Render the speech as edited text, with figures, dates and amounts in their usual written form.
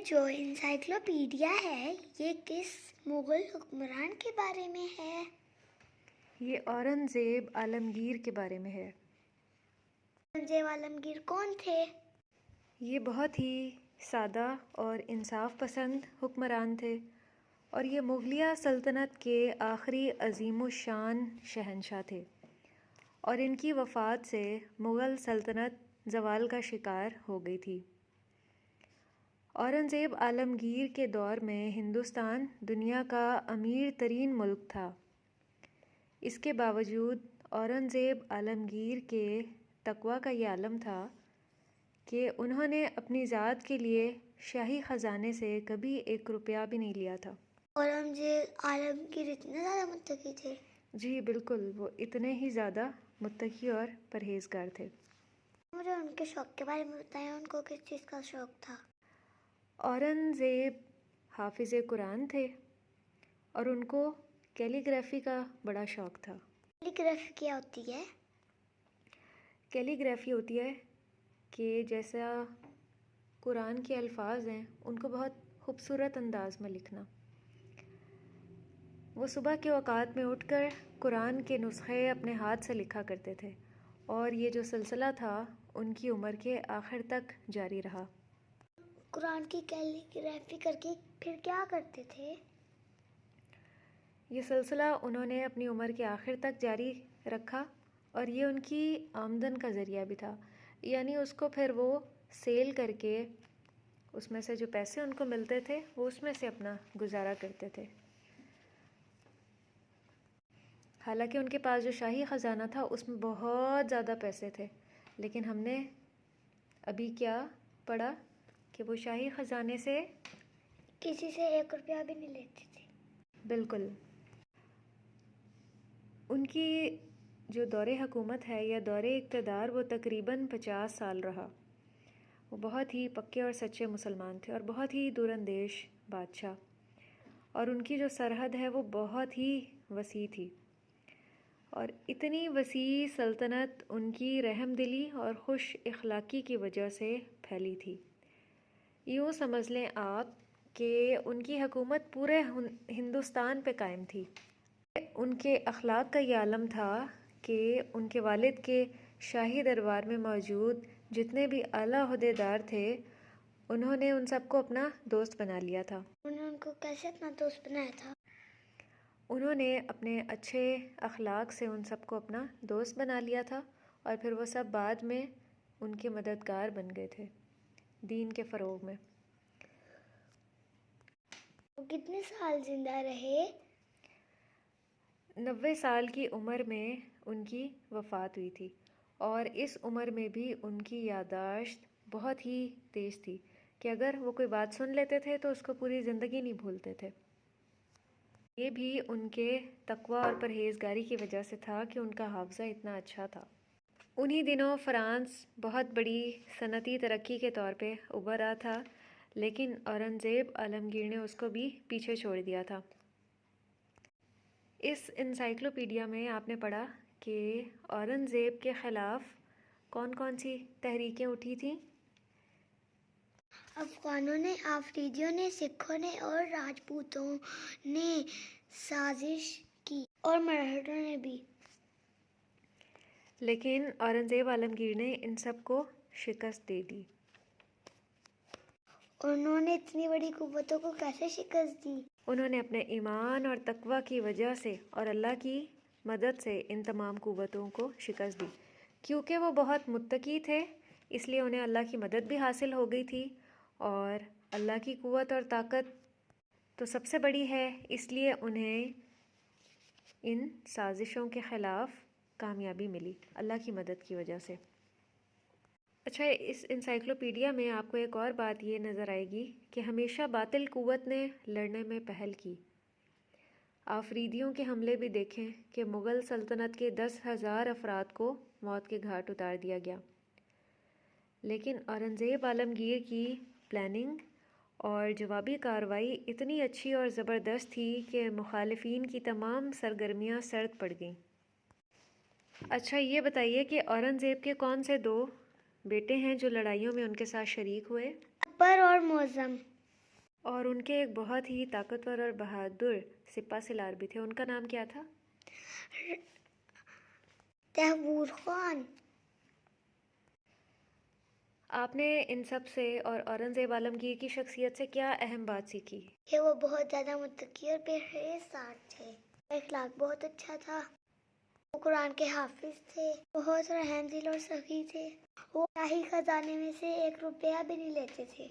جو انسائکلوپیڈیا ہے یہ کس مغل حکمران کے بارے میں ہے؟ یہ اورنگزیب عالمگیر کے بارے میں ہے۔ اورنگزیب عالمگیر کون تھے؟ یہ بہت ہی سادہ اور انصاف پسند حکمران تھے اور یہ مغلیہ سلطنت کے آخری عظیم الشان شہنشاہ تھے، اور ان کی وفات سے مغل سلطنت زوال کا شکار ہو گئی تھی۔ اورنگزیب عالمگیر کے دور میں ہندوستان دنیا کا امیر ترین ملک تھا۔ اس کے باوجود اورنگزیب عالمگیر کے تقویٰ کا یہ عالم تھا کہ انہوں نے اپنی ذات کے لیے شاہی خزانے سے کبھی 1 روپیہ بھی نہیں لیا تھا۔ اورنگزیب عالمگیر اتنے زیادہ متقی تھے؟ جی بالکل، وہ اتنے ہی زیادہ متقی اور پرہیزگار تھے۔ مجھے ان کے شوق کے بارے میں بتائیں، ان کو کس چیز کا شوق تھا؟ اورنگزیب حافظ قرآن تھے اور ان کو کیلی گرافی کا بڑا شوق تھا۔ کیلی گرافی کیا ہوتی ہے؟ کیلی گرافی ہوتی ہے کہ جیسا قرآن کے الفاظ ہیں ان کو بہت خوبصورت انداز میں لکھنا۔ وہ صبح کے اوقات میں اٹھ کر قرآن کے نسخے اپنے ہاتھ سے لکھا کرتے تھے، اور یہ جو سلسلہ تھا ان کی عمر کے آخر تک جاری رہا۔ قرآن کی کیلی گرافی کر کے پھر کیا کرتے تھے؟ یہ سلسلہ انہوں نے اپنی عمر کے آخر تک جاری رکھا، اور یہ ان کی آمدن کا ذریعہ بھی تھا، یعنی اس کو پھر وہ سیل کر کے اس میں سے جو پیسے ان کو ملتے تھے وہ اس میں سے اپنا گزارا کرتے تھے۔ حالانکہ ان کے پاس جو شاہی خزانہ تھا اس میں بہت زیادہ پیسے تھے، لیکن ہم نے ابھی کیا پڑھا کہ وہ شاہی خزانے سے کسی سے 1 روپیہ بھی نہیں لیتے تھے۔ بالکل۔ ان کی جو دور حکومت ہے یا دور اقتدار وہ تقریباً 50 سال رہا۔ وہ بہت ہی پکے اور سچے مسلمان تھے اور بہت ہی دور اندیش بادشاہ، اور ان کی جو سرحد ہے وہ بہت ہی وسیع تھی، اور اتنی وسیع سلطنت ان کی رحم دلی اور خوش اخلاقی کی وجہ سے پھیلی تھی۔ یوں سمجھ لیں آپ کہ ان کی حکومت پورے ہندوستان پہ قائم تھی۔ ان کے اخلاق کا یہ عالم تھا کہ ان کے والد کے شاہی دربار میں موجود جتنے بھی اعلیٰ عہدیدار تھے انہوں نے ان سب کو اپنا دوست بنا لیا تھا۔ انہوں نے ان کو کیسے اپنا دوست بنایا تھا؟ انہوں نے اپنے اچھے اخلاق سے ان سب کو اپنا دوست بنا لیا تھا، اور پھر وہ سب بعد میں ان کے مددگار بن گئے تھے دین کے فروغ میں۔ وہ کتنے سال زندہ رہے؟ 90 سال کی عمر میں ان کی وفات ہوئی تھی، اور اس عمر میں بھی ان کی یادداشت بہت ہی تیز تھی کہ اگر وہ کوئی بات سن لیتے تھے تو اس کو پوری زندگی نہیں بھولتے تھے۔ یہ بھی ان کے تقویٰ اور پرہیزگاری کی وجہ سے تھا کہ ان کا حافظہ اتنا اچھا تھا۔ انہی دنوں فرانس بہت بڑی صنعتی ترقی کے طور پہ ابھر رہا تھا، لیکن اورنگزیب عالمگیر نے اس کو بھی پیچھے چھوڑ دیا تھا۔ اس انسائکلوپیڈیا میں آپ نے پڑھا کہ اورنگزیب کے خلاف کون کون سی تحریکیں اٹھی تھیں؟ افغانوں نے، آفریدیوں نے، سکھوں نے اور راجپوتوں نے سازش کی، اور مراٹھوں نے بھی۔ لیکن اورنگزیب عالمگیر نے ان سب کو شکست دے دی۔ انہوں نے اتنی بڑی قوتوں کو کیسے شکست دی؟ انہوں نے اپنے ایمان اور تقویٰ کی وجہ سے اور اللہ کی مدد سے ان تمام قوتوں کو شکست دی۔ کیونکہ وہ بہت متقی تھے اس لیے انہیں اللہ کی مدد بھی حاصل ہو گئی تھی، اور اللہ کی قوت اور طاقت تو سب سے بڑی ہے، اس لیے انہیں ان سازشوں کے خلاف کامیابی ملی اللہ کی مدد کی وجہ سے۔ اچھا، اس انسائکلوپیڈیا میں آپ کو ایک اور بات یہ نظر آئے گی کہ ہمیشہ باطل قوت نے لڑنے میں پہل کی۔ آفریدیوں کے حملے بھی دیکھیں کہ مغل سلطنت کے 10,000 افراد کو موت کے گھاٹ اتار دیا گیا، لیکن اورنگزیب عالمگیر کی پلاننگ اور جوابی کارروائی اتنی اچھی اور زبردست تھی کہ مخالفین کی تمام سرگرمیاں سرد پڑ گئیں۔ اچھا، یہ بتائیے کہ اورنگزیب کے کون سے 2 بیٹے ہیں جو لڑائیوں میں ان کے ساتھ شریک ہوئے؟ اکبر اور معظم۔ اور ان کے ایک بہت ہی طاقتور اور بہادر سپہ سالار بھی تھے، ان کا نام کیا تھا؟ تیمور خان۔ آپ نے ان سب سے اور اورنگزیب عالمگیر کی شخصیت سے کیا اہم بات سیکھی؟ کہ وہ بہت زیادہ متقی اور پرہیزگار تھے، اخلاق بہت اچھا تھا، وہ قرآن کے حافظ تھے، بہت رحم دل اور سخی تھے، وہ شاہی خزانے میں سے 1 روپیہ بھی نہیں لیتے تھے۔